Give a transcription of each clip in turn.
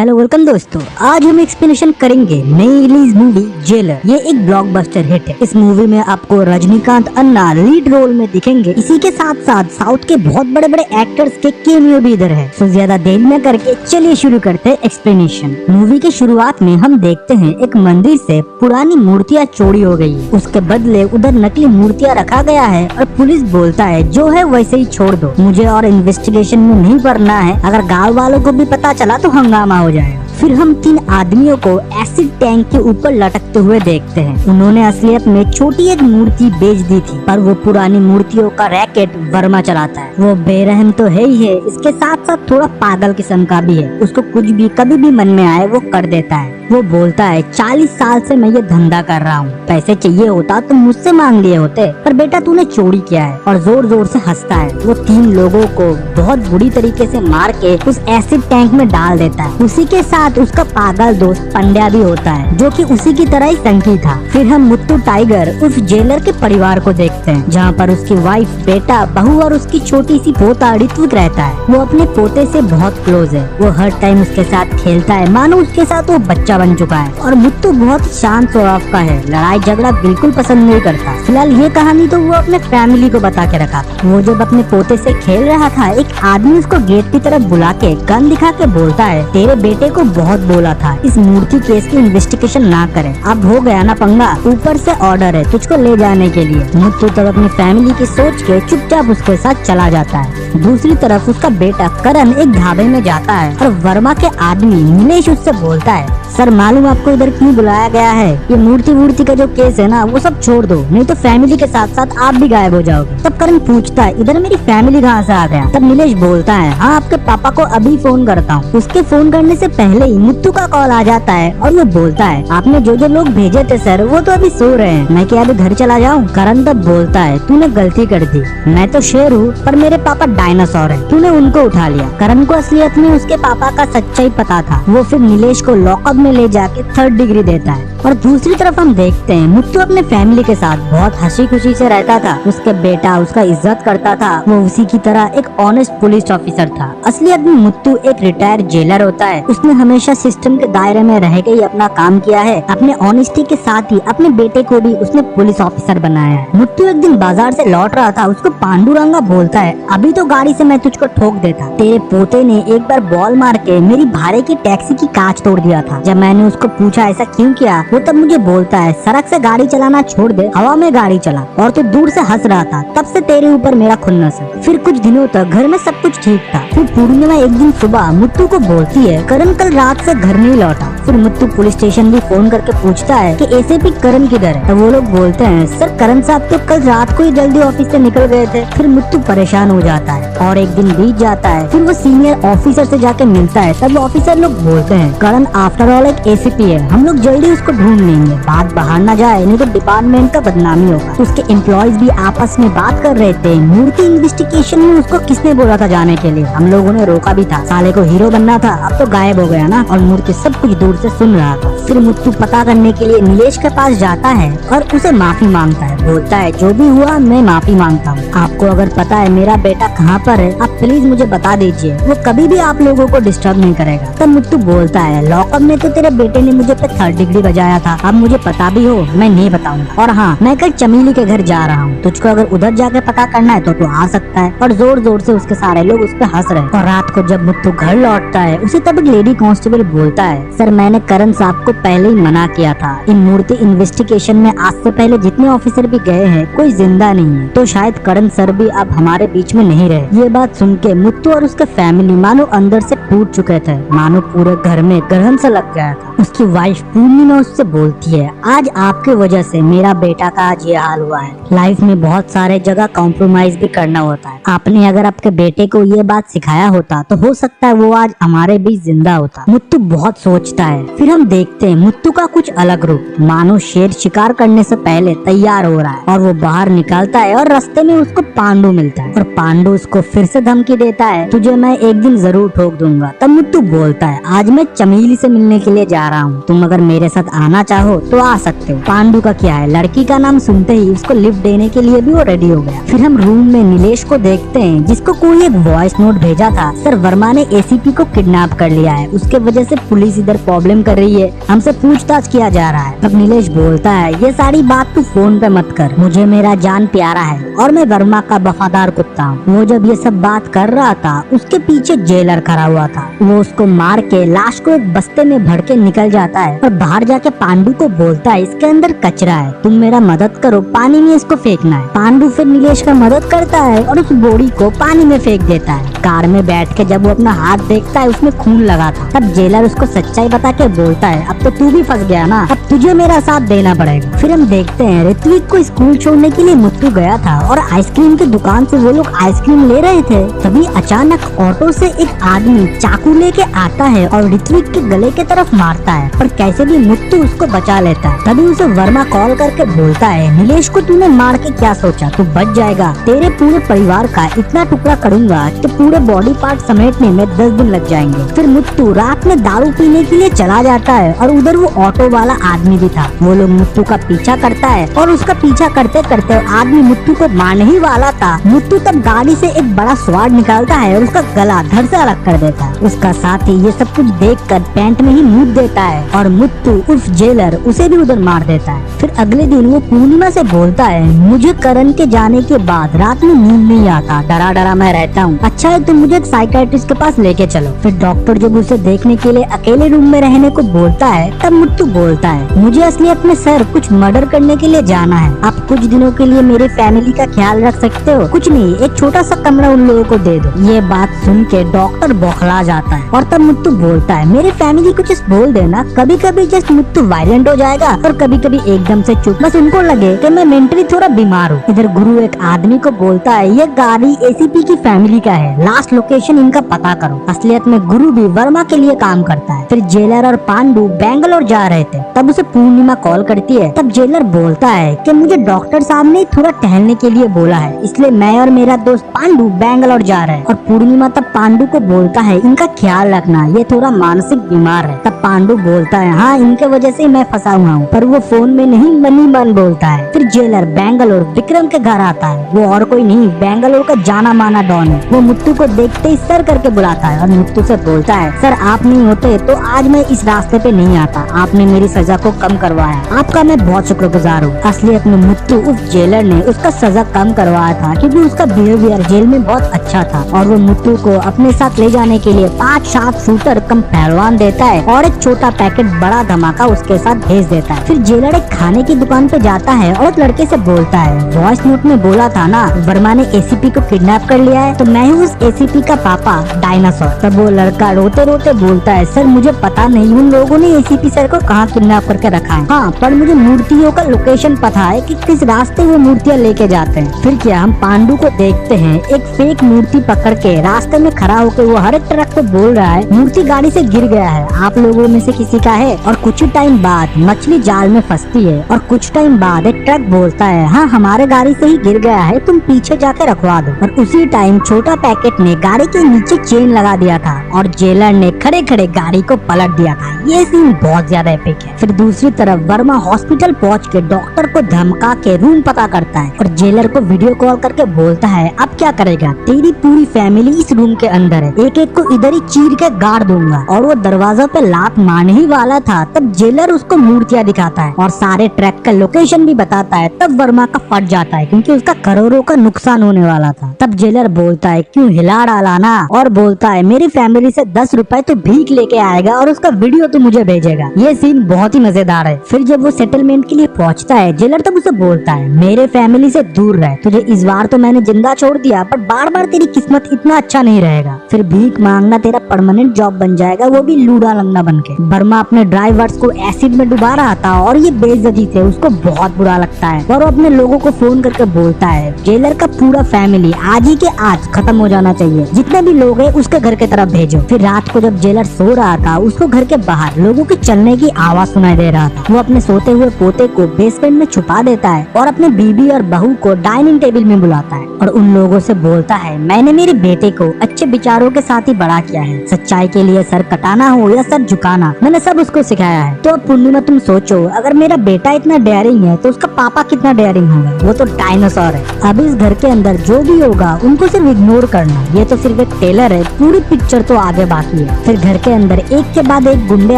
Hello welcome दोस्तों, आज हम एक्सप्लेनेशन करेंगे नई रिलीज मूवी जेलर। ये एक ब्लॉकबस्टर हिट है। इस मूवी में आपको रजनीकांत अन्ना लीड रोल में दिखेंगे। इसी के साथ साथ साउथ के बहुत बड़े बड़े एक्टर्स के कैमियो भी इधर है। तो ज्यादा देर न करके चलिए शुरू करते हैं एक्सप्लेनेशन। मूवी के शुरुआत में हम देखते हैं एक मंदिर से पुरानी मूर्तियाँ चोरी हो गई है। उसके बदले उधर नकली मूर्तियाँ रखा गया है और पुलिस बोलता है जो है वैसे ही छोड़ दो, मुझे और इन्वेस्टिगेशन में नहीं पड़ना है। अगर गाँव वालों को भी पता चला तो हंगामा हो जाएगा। फिर हम 3 आदमियों को एसिड टैंक के ऊपर लटकते हुए देखते हैं। उन्होंने असलियत में छोटी एक मूर्ति बेच दी थी, पर वो पुरानी मूर्तियों का रैकेट वर्मा चलाता है। वो बेरहम तो है ही है, इसके साथ साथ थोड़ा पागल किस्म का भी है। उसको कुछ भी कभी भी मन में आए वो कर देता है। वो बोलता है 40 साल से मैं ये धंधा कर रहा हूँ, पैसे चाहिए होता तो मुझसे मांग लिए होते, पर बेटा तूने चोरी किया है। और जोर जोर से हंसता है। वो 3 लोगों को बहुत बुरी तरीके से मार के उस एसिड टैंक में डाल देता है। उसी के साथ उसका पागल दोस्त पंड्या भी होता है, जो कि उसी की तरह ही संकी था। फिर हम मुत्तू टाइगर उस जेलर के परिवार को देखते हैं, जहाँ पर उसकी वाइफ, बेटा, बहू और उसकी छोटी सी पोता ऋत्विक रहता है। वो अपने पोते से बहुत क्लोज है। वो हर टाइम उसके साथ खेलता है, मानो उसके साथ वो बच्चा बन चुका है। और मुत्तू बहुत शांत स्वभाव का है, लड़ाई झगड़ा बिल्कुल पसंद नहीं करता। फिलहाल ये कहानी तो वो अपने फैमिली को बता के रखा था। वो जब अपने पोते से खेल रहा था, एक आदमी उसको गेट की तरफ बुला के गन दिखा के बोलता है तेरे बेटे को बहुत बोला था इस मूर्ति केस की इन्वेस्टिगेशन ना करे, अब हो गया ना पंगा, ऊपर से ऑर्डर है तुझको ले जाने के लिए। मुत्तू तब अपनी फैमिली की सोच के चुपचाप उसके साथ चला जाता है। दूसरी तरफ उसका बेटा करण एक ढाबे में जाता है और वर्मा के आदमी नीलेश उससे बोलता है सर मालूम आपको इधर क्यों बुलाया गया है? ये मूर्ति का जो केस है ना वो सब छोड़ दो, नहीं तो फैमिली के साथ साथ आप भी गायब हो जाओगे। तब करण पूछता है इधर मेरी फैमिली कहाँ से आ गया? तब नीलेश बोलता है हाँ आपके पापा को अभी फोन करता हूँ। उसके फोन करने से पहले ही मुत्तू का कॉल आ जाता है और वो बोलता है आपने जो लोग भेजे थे सर वो तो अभी सो रहे हैं, मैं क्या अभी घर चला जाऊँ? करण तब बोलता है तूने गलती कर दी, मैं तो शेर हूँ पर मेरे पापा डायनासोर है, तूने उनको उठा लिया। करण को असलियत में उसके पापा का सच्चाई पता था। वो फिर नीलेश को लॉकअप में ले जाके 3rd डिग्री देता है। और दूसरी तरफ हम देखते हैं मुत्तू अपने फैमिली के साथ बहुत हंसी खुशी से रहता था। उसके बेटा उसका इज्जत करता था। वो उसी की तरह एक ऑनेस्ट पुलिस ऑफिसर था। असलियत में मुत्तू एक रिटायर्ड जेलर होता है। उसने हमेशा सिस्टम के दायरे में रह के ही अपना काम किया है। अपने ऑनेस्टी के साथ ही अपने बेटे को भी उसने पुलिस ऑफिसर बनाया है। मुत्तू एक दिन बाजार से लौट रहा था। उसको पांडुरंगा बोलता है अभी तो गाड़ी से मैं तुझको ठोक देता, तेरे पोते ने एक बार बॉल मार के मेरी भाड़े की टैक्सी की कांच तोड़ दिया था। जब मैंने उसको पूछा ऐसा क्यों किया, वो तब मुझे बोलता है सड़क से गाड़ी चलाना छोड़ दे, हवा में गाड़ी चला, और तू दूर से हंस रहा था, तब से तेरे ऊपर मेरा खुन्नस है। फिर कुछ दिनों तक घर में सब कुछ ठीक था। फिर पूर्णिमा एक दिन सुबह मुत्तू को बोलती है करण कल रात से घर नहीं लौटा। फिर मुत्तू पुलिस स्टेशन भी फोन करके पूछता है कि एसीपी करण किधर है? तो वो लोग बोलते हैं सर करण साहब तो कल रात को ही जल्दी ऑफिस से निकल गए थे। फिर मुत्तू परेशान हो जाता है और एक दिन बीत जाता है। फिर वो सीनियर ऑफिसर से जाके मिलता है। तब ऑफिसर लोग बोलते हैं करण आफ्टर ऑल एक एसीपी है, हम लोग जल्दी उसको ढूंढ लेंगे, बात बाहर न जाए नहीं तो डिपार्टमेंट का बदनामी होगा। उसके एम्प्लॉयज भी आपस में बात कर रहे थे मूर्ति इन्वेस्टिगेशन में उसको किसने बोला था जाने के लिए। हम लोगों ने रोका भी था, साले को हीरो बनना था, अब तो गायब हो गया ना। और मूर्ति सब कुछ दूर से सुन रहा था। फिर मुत्तू पता करने के लिए नीलेश के पास जाता है और उसे माफी मांगता है। बोलता है जो भी हुआ मैं माफी मांगता हूँ, आपको अगर पता है मेरा बेटा कहाँ पर है आप प्लीज मुझे बता दीजिए, वो कभी भी आप लोगों को डिस्टर्ब नहीं करेगा। तब मुत्तू बोलता है लॉकअप में तो तेरे बेटे ने मुझे 3rd डिग्री बजाया था, अब मुझे पता भी हो मैं नहीं बताऊंगा। और हाँ मैं कल चमेली के घर जा रहा हूँ, तुझको अगर उधर जाके पता करना है तो तू आ सकता है। और जोर जोर से उसके सारे लोग उस पर हंस रहे। और रात को जब मुत्तू घर लौटता है उसे तब एक लेडी कांस्टेबल बोलता है सर मैंने करण साहब को पहले ही मना किया था, इन मूर्ति इन्वेस्टिगेशन में आज से पहले जितने ऑफिसर भी गए हैं कोई जिंदा नहीं है, तो शायद करण सर भी अब हमारे बीच में नहीं रहे। ये बात सुन के मुत्तू और उसके फैमिली मानो अंदर से टूट चुके थे, मानो पूरे घर में ग्रहण सा लग गया था। उसकी वाइफ पूर्णिमा उससे बोलती है आज आपके वजह से मेरा बेटा का आज ये हाल हुआ है। लाइफ में बहुत सारे जगह कॉम्प्रोमाइज भी करना होता है। आपने अगर आपके बेटे को ये बात सिखाया होता तो हो सकता है वो आज हमारे बीच जिंदा होता। मुत्तू बहुत सोचता है। फिर हम देखते हैं मुत्तू का कुछ अलग रूप, मानो शेर शिकार करने से पहले तैयार हो रहा है। और वो बाहर निकलता है और रास्ते में उसको पांडु मिलता है और पांडु उसको फिर से धमकी देता है, तुझे मैं एक दिन जरूर ठोक दूंगा। तब मुत्तु बोलता है, आज मैं चमेली से मिलने के लिए जा रहा हूँ, तुम अगर मेरे साथ आना चाहो तो आ सकते हो। पांडु का क्या है, लड़की का नाम सुनते ही उसको लिफ्ट देने के लिए भी वो रेडी हो गया। फिर हम रूम में नीलेश को देखते हैं, जिसको कोई एक वॉइस नोट भेजा था, सर वर्मा ने एसीपी को किडनैप कर लिया है, उसके वजह से पुलिस इधर प्रॉब्लम कर रही है, हमसे पूछताछ किया जा रहा है। तब नीलेश बोलता है, ये सारी बात तू फोन पे मत कर, मुझे मेरा जान प्यारा है और मैं वर्मा का वफादार कुत्ता हूँ। वो जब ये सब बात कर रहा था, उसके पीछे जेलर खड़ा हुआ था। वो उसको मार के लाश को एक बस्ते में भर के निकल जाता है और बाहर जाके पांडु को बोलता है, इसके अंदर कचरा है, तुम मेरा मदद करो, पानी में इसको फेंकना है। पांडु फिर नीलेश का मदद करता है और उस बॉडी को पानी में फेंक देता है। कार में बैठ के जब वो अपना हाथ देखता है, उसमें खून लगा था। तब जेलर उसको सच्चाई बता के बोलता है, अब तो तू भी फंस गया ना, अब तुझे मेरा साथ देना पड़ेगा। फिर हम देखते हैं ऋत्विक को स्कूल छोड़ने के लिए मुत्तु गया था और आइसक्रीम की दुकान से वो लोग आइसक्रीम ले रहे थे। तभी अचानक ऑटो से एक आदमी चाकू लेके आता है और ऋत्विक के गले के तरफ मारता है, पर कैसे भी मुत्तु उसको बचा लेता है। तभी उसे वर्मा कॉल करके बोलता है, नीलेश को तूने मार के क्या सोचा, तू बच जाएगा, तेरे पूरे परिवार का इतना टुकड़ा करूंगा कि पूरे बॉडी पार्ट समेटने में 10 दिन लग जाएंगे। फिर मुत्तु रात में दारू पीने के लिए चला जाता है और उधर वो ऑटो वाला आदमी भी था। वो लोग मुत्तु का पीछा करता है और उसका पीछा करते करते आदमी मुत्तु को मारने ही वाला था। मुत्तु तब गाड़ी से एक बड़ा स्वाड निकालता है और उसका गला धड़ से अलग कर देता है। उसका साथी ये सब कुछ देखकर पैंट में ही मूत देता है और मुत्तु उर्फ जेलर उसे भी उधर मार देता है। फिर अगले दिन वो पूर्णिमा से बोलता है, मुझे करण के जाने के बाद रात में नींद नहीं आता, डरा डरा मैं रहता हूँ, अच्छा है तुम मुझे एक साइकियाट्रिस्ट के पास लेके चलो। फिर डॉक्टर जब उसे देखने के लिए अकेले रूम में रहने को बोलता है, तब मुत्तु बोलता है, मुझे असलियत में सर कुछ मर्डर करने के लिए जाना है, आप कुछ दिनों के लिए मेरी फैमिली का ख्याल रख सकते हो, कुछ नहीं एक छोटा सा कमरा उन लोगों को दे दो। ये बात सुन के डॉक्टर बौखला जाता है और तब मुत्तु बोलता है, मेरी फैमिली को जस्ट बोल देना, कभी कभी जस्ट मुत्तु वायलेंट हो जाएगा और कभी कभी एकदम से चुप, बस उनको लगे कि मैं मेंटली थोड़ा बीमार हूँ। इधर गुरु एक आदमी को बोलता है, ये गाड़ी एसीपी की फैमिली का है, लास्ट लोकेशन इनका पता करो। असलियत में गुरु भी वर्मा के लिए काम करता है। फिर जेलर और पांडु बेंगलोर जा रहे थे, तब उसे पूर्णिमा कॉल करती है। तब जेलर बोलता है कि मुझे डॉक्टर साहब ने थोड़ा टहलने के लिए बोला है, इसलिए मैं और मेरा दोस्त पांडु बेंगलोर जा रहे हैं। और पूर्णिमा तब पांडु को बोलता है, इनका ख्याल रखना, ये थोड़ा मानसिक बीमार है। तब पांडु बोलता है, हाँ इनके वजह से मैं फंसा हुआ हूँ, पर वो फोन में नहीं मनी मन बोलता है। फिर जेलर बेंगलोर विक्रम के घर आता है, वो और कोई नहीं बेंगलोर का जाना माना डॉन है। वो मुत्तु को देखते ही सर करके बुलाता है और मुत्तु से बोलता है, सर आप नहीं होते तो आज मैं इस रास्ते पे नहीं आता, आपने मेरी सजा को कम करवाया, आपका मैं बहुत शुक्रगुजार हूँ। असलियत में मुत्तु उस जेलर ने उसका सजा कम करवाया था, क्योंकि उसका बिहेवियर जेल में बहुत अच्छा था और वो मुत्तु को अपने साथ ले जाने के लिए 5 शार्प शूटर कम पहलवान देता है और एक छोटा पैकेट बड़ा धमाका उसके साथ भेज देता है। फिर जेलर एक खाने की दुकान पे जाता है और एक लड़के से बोलता है, वॉइस नोट में बोला था ना वर्मा ने एसीपी को किडनैप कर लिया है, तो मैं हूँ उस एसीपी का पापा डायनासोर। तब वो लड़का रोते रोते बोलता है, सर मुझे पता नहीं उन लोगों ने एसीपी सर को कहाँ किडनैप करके रखा है, हाँ पर मुझे मूर्तियों का लोकेशन पता है कि किस रास्ते वो मूर्तियाँ लेके जाते हैं। फिर क्या हम पांडु को देखते हैं, एक फेक मूर्ति पकड़ के रास्ते में खड़ा होकर वो हर एक ट्रक को बोल रहा है, मूर्ति गाड़ी से गिर गया है, आप लोगों में से किसी का है। और कुछ टाइम बाद मछली जाल में फंसती है और कुछ टाइम बाद एक ट्रक बोलता है, हाँ हमारे गाड़ी से ही गिर गया है, तुम पीछे जाके रखवा दो। और उसी टाइम छोटा पैकेट ने गाड़ी के नीचे चेन लगा दिया था और जेलर ने खड़े खड़े गाड़ी को पलट दिया था। ये सीन बहुत ज्यादा एपिक है। फिर दूसरी तरफ वर्मा हॉस्पिटल पहुंच के डॉक्टर को धमका के रूम पता करता है और जेलर को वीडियो कॉल करके बोलता है, अब क्या करेगा, तेरी पूरी फैमिली इस रूम के अंदर है, एक एक को इधर ही चीर के गाड़ दूंगा। और वो दरवाजा पे लात मारने ही वाला था, तब जेलर उसको मूर्तियां दिखाता है और सारे ट्रैक का लोकेशन भी बताता है। तब वर्मा का फट जाता है, क्योंकि उसका करोड़ों का नुकसान होने वाला था। तब जेलर बोलता है, क्यों हिला डाला ना, और बोलता है मेरी फैमिली से 10 रुपए तो भीख लेके आएगा और उसका वीडियो तो मुझे भेजेगा। ये सीन बहुत ही मजेदार है। फिर जब वो सेटलमेंट के लिए पहुंचता है, जेलर तब उसे बोलता है, मेरे फैमिली से दूर रह, तुझे इस बार तो मैंने जिंदा छोड़ दिया, पर बार बार तेरी किस्मत इतना अच्छा नहीं रहेगा। फिर भीख मांगना तेरा परमानेंट जॉब बन जाएगा, वो भी लूडा लंगड़ा बन के। वर्मा अपने ड्राइवर्स को एसिड में डुबा रहा था और ये बेइज्जती से उसको बहुत बुरा लगता है और वो अपने लोगों को फोन करके बोलता है, जेलर का पूरा फैमिली आज ही के आज खत्म हो जाना चाहिए, जितने भी लोग हैं उसके घर के तरफ भेजो। फिर रात को जब जेलर सो रहा था, उसको घर के बाहर लोगों के चलने की आवाज सुनाई दे रहा था। वो अपने सोते हुए पोते को बेसमेंट में छुपा देता है और अपने बीबी और बहू को डाइनिंग डाइनिंग टेबल में बुलाता है और उन लोगों से बोलता है, मैंने मेरे बेटे को अच्छे विचारों के साथ ही बड़ा किया है। सच्चाई के लिए सर कटाना हो या सर झुकाना, मैंने सब उसको सिखाया है। तो अब पूर्णिमा तुम सोचो, अगर मेरा बेटा इतना डेयरिंग है तो उसका पापा कितना डेयरिंग होगा। वो तो डायनासोर है। अब इस घर के अंदर जो भी होगा उनको सिर्फ इग्नोर करना। ये तो सिर्फ एक टेलर है, पूरी पिक्चर तो आगे बाकी है। फिर घर के अंदर एक के बाद एक गुंडे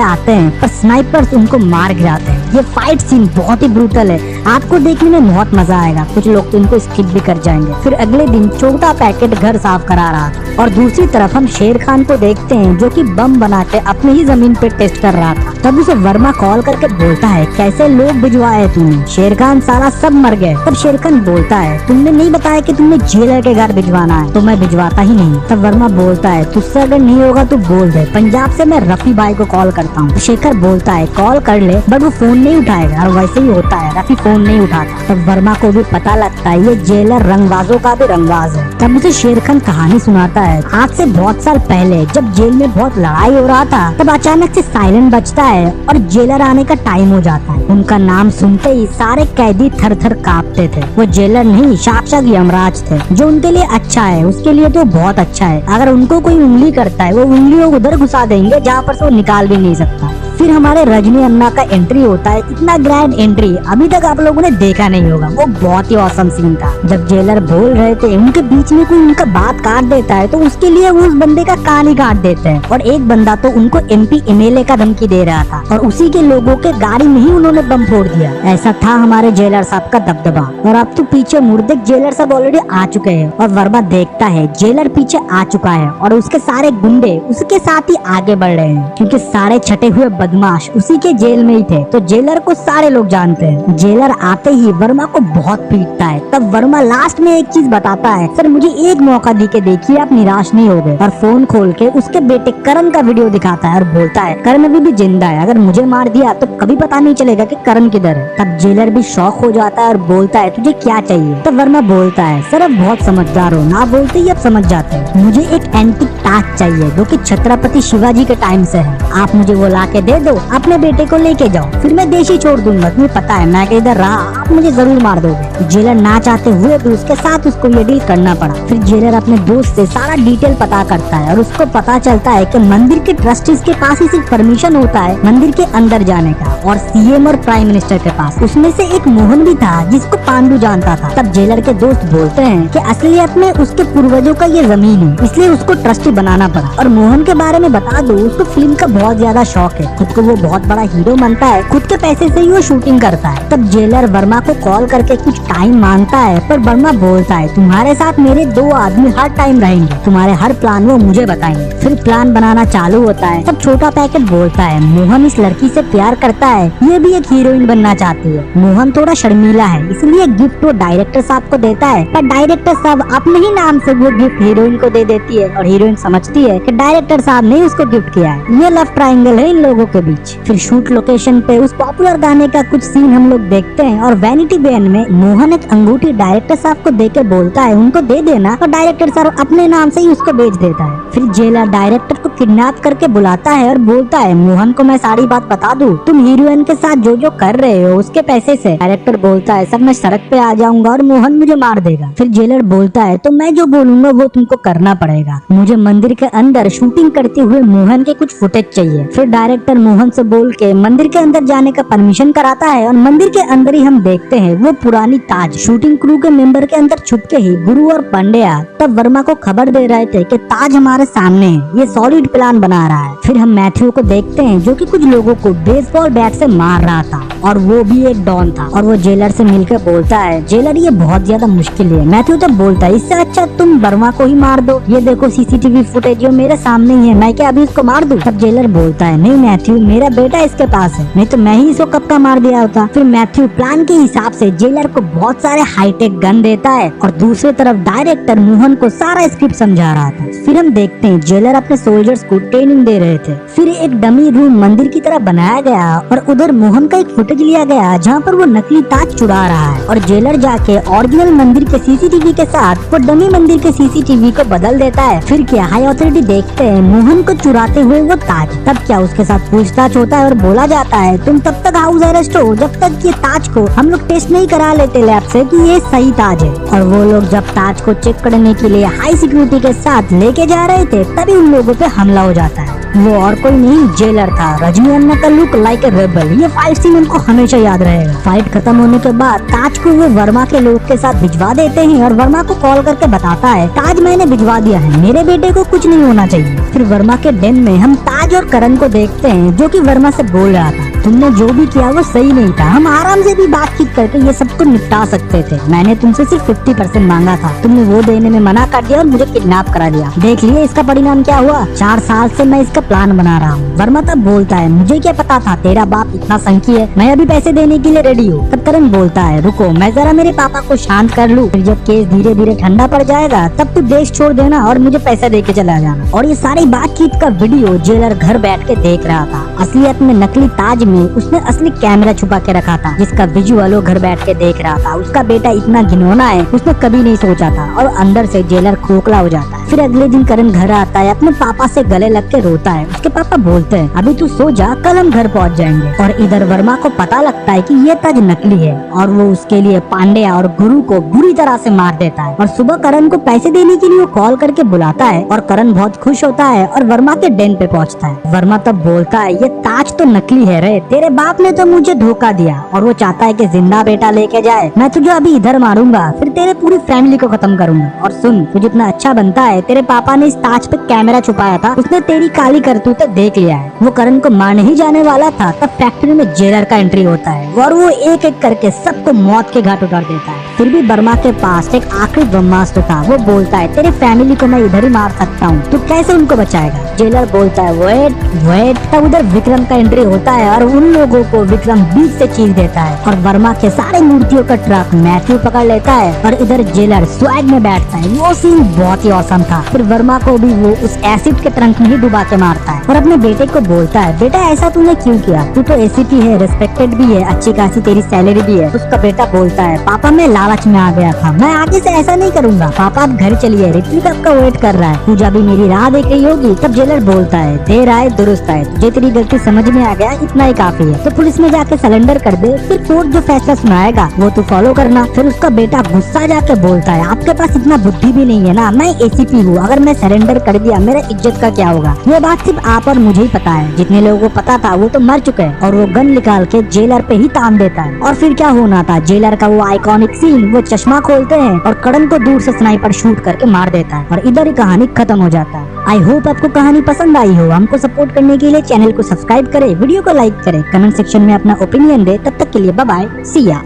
आते हैं पर स्नाइपर्स उनको मार गिराते हैं। ये फाइट सीन बहुत ही ब्रूटल है, आपको देखने में बहुत मजा आएगा। कुछ लोग तो इनको स्किप भी कर जाएंगे। फिर अगले दिन छोटा पैकेट घर साफ करा रहा था और दूसरी तरफ हम शेर खान को देखते हैं जो कि बम बना के अपनी ही जमीन पे टेस्ट कर रहा था। तब उसे वर्मा कॉल करके बोलता है, कैसे लोग भिजवाए तूने? शेर खान साला सब मर गए। तब शेर खान बोलता है, तुमने नहीं बताया कि तुमने जेलर के घर भिजवाना है, तो मैं भिजवाता ही नहीं। तब वर्मा बोलता है, तुझसे अगर नहीं होगा तो बोल दे, पंजाब से मैं रफी भाई को कॉल करता हूँ। शेखर बोलता है, कॉल कर ले, बट वो फोन नहीं उठाएगा। और वैसे ही होता है, रफी फोन नहीं उठाता। तब वर्मा को भी पता लगता है ये जेलर रंगबाजों का भी रंगबाज है। तब उसे शेर खान कहानी सुनाता है, आज से बहुत साल पहले जब जेल में बहुत लड़ाई हो रहा था, तब अचानक से साइरन बजता है और जेलर आने का टाइम हो जाता है। उनका नाम सुनते ही सारे कैदी थर थर कांपते थे। वो जेलर नहीं, साक्षात यमराज थे। जो उनके लिए अच्छा है उसके लिए तो बहुत अच्छा है। अगर उनको कोई उंगली करता है वो उंगलियों को उधर घुसा देंगे जहाँ पर से वो निकाल भी नहीं सकता। फिर हमारे रजनी अन्ना का एंट्री होता है। इतना ग्रैंड एंट्री अभी तक आप लोगों ने देखा नहीं होगा। वो बहुत ही औसम सीन था। जब जेलर बोल रहे थे उनके बीच में कोई उनका बात काट देता है तो उसके लिए वो उस बंदे का कान ही काट देते हैं। और एक बंदा तो उनको MP MLA का धमकी दे रहा था और उसी के लोगों के गाड़ी में ही उन्होंने बम फोड़ दिया। ऐसा था हमारे जेलर साहब का दबदबा। और अब तो पीछे मुर्दे जेलर साहब ऑलरेडी आ चुके हैं और वर्मा देखता है जेलर पीछे आ चुका है और उसके सारे गुंडे उसके साथ ही आगे बढ़ रहे हैं, क्योंकि सारे छटे हुए बदमाश उसी के जेल में ही थे। तो जेलर को सारे लोग जानते हैं। जेलर आते ही वर्मा को बहुत पीटता है। तब वर्मा लास्ट में एक चीज बताता है, सर मुझे एक मौका दी के देखिए, आप निराश नहीं होगे। और फोन खोल के उसके बेटे करण का वीडियो दिखाता है और बोलता है, करण अभी भी जिंदा है, अगर मुझे मार दिया तो कभी पता नहीं चलेगा कि करण किधर है। तब जेलर भी शॉक हो जाता है और बोलता है, तुझे क्या चाहिए? तब वर्मा बोलता है, सर अब बहुत समझदार हो, ना बोलते ही अब समझ जाते हैं। मुझे एक एंटीक ताज चाहिए जो कि छत्रपति शिवाजी के टाइम से है। आप मुझे वो ला के दे दो, अपने बेटे को लेके जाओ, फिर मैं देश ही छोड़ दूंगा। तुम्हें पता है मैं इधर रहा, आप मुझे जरूर मार दोगे। जेलर ना चाहते हुए भी उसके साथ उसको ये डील करना पड़ा। फिर जेलर अपने दोस्त से सारा डिटेल पता करता है और उसको पता चलता है कि मंदिर के ट्रस्टीज के पास ही सिर्फ परमिशन होता है मंदिर के अंदर जाने का, और CM और प्राइम मिनिस्टर के पास। उसमें से एक मोहन भी था जिसको पांडु जानता था। तब जेलर के दोस्त बोलते हैं कि असलियत में उसके पूर्वजों का ये जमीन है, इसलिए उसको ट्रस्टी बनाना पड़ा। और मोहन के बारे में बता दो, उसको फिल्म का बहुत ज्यादा शौक है। खुद को वो बहुत बड़ा हीरो मानता है, खुद के पैसे से ही वो शूटिंग करता है। तब जेलर वर्मा को कॉल करके कुछ टाइम मांगता है, पर वर्मा बोलता है, तुम्हारे साथ मेरे 2 आदमी हर टाइम रहेंगे, तुम्हारे हर प्लान वो मुझे बताएंगे। फिर प्लान बनाना चालू होता है। तब छोटा पैकेट बोलता है, मोहन इस लड़की से प्यार करता है, ये भी एक हीरोइन बनना चाहती है। मोहन थोड़ा शर्मीला है, इसलिए गिफ्ट वो डायरेक्टर साहब को देता है, पर डायरेक्टर साहब अपने ही नाम से वो गिफ्ट हीरोइन को दे देती है और हीरोइन समझती है कि डायरेक्टर साहब ने उसको गिफ्ट किया है। ये लव ट्रायंगल है इन लोगों के बीच। फिर शूट लोकेशन पे उस पॉपुलर गाने का कुछ सीन हम लोग देखते हैं और वैनिटी वैन में मोहन एक अंगूठी डायरेक्टर साहब को देके बोलता है उनको दे देना, और डायरेक्टर साहब अपने नाम से ही उसको बेच देता है। फिर जेलर डायरेक्टर को किडनैप करके बुलाता है और बोलता है, मोहन को मैं सारी बात बता दूं, तुम हीरोइन के साथ जो जो कर रहे हो उसके पैसे से। डायरेक्टर बोलता है, सर मैं सड़क पे आ जाऊंगा और मोहन मुझे मार देगा। फिर जेलर बोलता है, तो मैं जो बोलूंगा वो तुमको करना पड़ेगा, मुझे मंदिर के अंदर शूटिंग करते हुए मोहन के कुछ फुटेज चाहिए। फिर डायरेक्टर मोहन से बोल के मंदिर के अंदर जाने का परमिशन कराता है और मंदिर के अंदर ही हम देखते हैं वो पुरानी ताज। शूटिंग क्रू के मेंबर के अंदर छुप के ही गुरु और पांड्या तब वर्मा को खबर दे रहे थे कि ताज हमारे सामने है, ये सॉलिड प्लान बना रहा है। फिर हम मैथ्यू को देखते हैं जो कि कुछ लोगों को बेसबॉल बैट से मार रहा था और वो भी एक डॉन था, और वो जेलर से मिलकर बोलता है, जेलर ये बहुत ज्यादा मुश्किल है। मैथ्यू तब बोलता है, इससे अच्छा तुम वर्मा को ही मार दो, ये देखो CCTV फुटेज जो मेरे सामने ही है, मैं क्या अभी उसको मार दूं? तब जेलर बोलता है, नहीं मैथ्यू मेरा बेटा इसके पास है, नहीं तो मैं ही इसको कब का मार दिया होता। फिर मैथ्यू प्लान के हिसाब से जेलर को बहुत सारे हाईटेक गन देता है और दूसरी तरफ डायरेक्टर मोहन को सारा स्क्रिप्ट समझा रहा था। फिर हम देखते हैं जेलर अपने सोल्जर्स को ट्रेनिंग दे रहे थे। फिर एक डमी रूम मंदिर की तरह बनाया गया और उधर मोहन का एक फुटेज लिया गया जहाँ पर वो नकली ताज चुरा रहा है, और जेलर जाके ओरिजिनल मंदिर के CCTV के साथ वो डमी मंदिर के CCTV को बदल देता है। फिर क्या हाई अथॉरिटी देखते हैं मोहन को चुराते हुए वो ताज। तब क्या उसके साथ पूरी पूछताछ होता है और बोला जाता है तुम तब तक हाउस अरेस्ट हो जब तक ये ताज को हम लोग टेस्ट नहीं करा लेते लैब से कि ये सही ताज है। और वो लोग जब ताज को चेक करने के लिए हाई सिक्योरिटी के साथ लेके जा रहे थे तभी उन लोगों पे हमला हो जाता है। वो और कोई नहीं जेलर था। रजनी अन्ना का लुक लाइक ए रेबल। ये फाइट सीन उनको हमेशा याद रहेगा। फाइट खत्म होने के बाद ताज को वो वर्मा के लोग के साथ भिजवा देते हैं और वर्मा को कॉल करके बताता है ताज मैंने भिजवा दिया है, मेरे बेटे को कुछ नहीं होना चाहिए। फिर वर्मा के डेन में हम ताज और करण को देखते हैं जो कि वर्मा से बोल रहा था तुमने जो भी किया वो सही नहीं था, हम आराम से भी बातचीत करके ये सब कुछ निपटा सकते थे। मैंने तुमसे सिर्फ 50% मांगा था, तुमने वो देने में मना कर दिया और मुझे किडनैप करा दिया। देख लिए इसका परिणाम क्या हुआ। 4 साल से मैं इसका प्लान बना रहा हूँ। वर्मा तब बोलता है मुझे क्या पता था तेरा बाप इतना संकी है, मैं अभी पैसे देने के लिए रेडी हूँ। तब करण बोलता है रुको मैं जरा मेरे पापा को शांत कर लूँ, फिर जब केस धीरे धीरे ठंडा पड़ जाएगा तब तू देश छोड़ देना और मुझे पैसा दे के चला जाना। और ये सारी बातचीत का वीडियो जेलर घर बैठ के देख रहा था। असलियत में नकली ताज में उसने असली कैमरा छुपा के रखा था जिसका विजुअल वो घर बैठ के देख रहा था। उसका बेटा इतना घिनौना है उसने कभी नहीं सोचा था और अंदर से जेलर खोखला हो जाता है। फिर अगले दिन करण घर आता है, अपने पापा से गले लग के रोता है। उसके पापा बोलते हैं अभी तू सो जा, कल हम घर पहुंच जाएंगे। और इधर वर्मा को पता लगता है कि ये ताज नकली है और वो उसके लिए पांड्या और गुरु को बुरी तरह से मार देता है। और सुबह करण को पैसे देने के लिए वो कॉल करके बुलाता है और करण बहुत खुश होता है और वर्मा के डेन पे पहुंचता है। वर्मा तब बोलता है ये ताज तो नकली है रे, तेरे बाप ने तो मुझे धोखा दिया और वो चाहता है कि जिंदा बेटा लेके जाए। मैं तुझे अभी इधर मारूंगा फिर तेरे पूरी फैमिली को खत्म करूंगा। और सुन तू जितना अच्छा बनता है, तेरे पापा ने इस ताज पे कैमरा छुपाया था, उसने तेरी काली करतूतें देख लिया है। वो करण को मारने ही जाने वाला था तब फैक्ट्री में जेलर का एंट्री होता है और वो एक एक करके सबको मौत के घाट उतार देता है। फिर भी वर्मा के पास एक आखिरी ब्रह्मास्त्र था। वो बोलता है तेरे फैमिली को मैं इधर ही मार सकता हूँ, तू कैसे उनको बचाएगा। जेलर बोलता है वेट। तब उधर विक्रम का एंट्री होता है और उन लोगों को विक्रम बीच से चीर देता है और वर्मा के सारे मूर्तियों का ट्रक मैथ्यू पकड़ लेता है और इधर जेलर स्वैग में बैठता है। वो सीन बहुत ही औसम था। फिर वर्मा को भी वो उस एसिड के ट्रंक में ही डुबा के मारता है और अपने बेटे को बोलता है बेटा ऐसा तूने क्यों किया, तू तो एसीपी है, रिस्पेक्टेड भी है, अच्छी खासी तेरी सैलरी भी है। उसका बेटा बोलता है पापा मैं लालच में आ गया था, मैं आगे से ऐसा नहीं करूंगा। पापा आप घर चलिए, ऋत्विक आपका वेट कर रहा है, पूजा भी मेरी राह देख रही होगी। तब जेलर बोलता है देर आए दुरुस्त आए, तुझे तेरी गलती समझ में आ गया, इतना ही काफी है, तो पुलिस में जाके सरेंडर कर दे, फिर कोर्ट जो फैसला सुनाएगा वो तू फॉलो करना। फिर उसका बेटा गुस्सा जाके बोलता है आपके पास इतना बुद्धि भी नहीं है ना, मैं एसीपी हूँ, अगर मैं सरेंडर कर दिया मेरा इज्जत का क्या होगा। ये बात सिर्फ आप और मुझे ही पता है, जितने लोगों को पता था वो तो मर चुके हैं। और वो गन निकाल के जेलर पे ही तान देता है। और फिर क्या होना था, जेलर का वो आइकॉनिक सीन, वो चश्मा खोलते हैं और करण को दूर से स्नाइपर शूट करके मार देता है और इधर ही कहानी खत्म हो जाता है। आई होप आपको कहानी पसंद आई हो। हमको सपोर्ट करने के लिए चैनल को सब्सक्राइब करें, वीडियो को लाइक करें, कमेंट सेक्शन में अपना ओपिनियन दे। तब तक के लिए बाय बाय, सी या।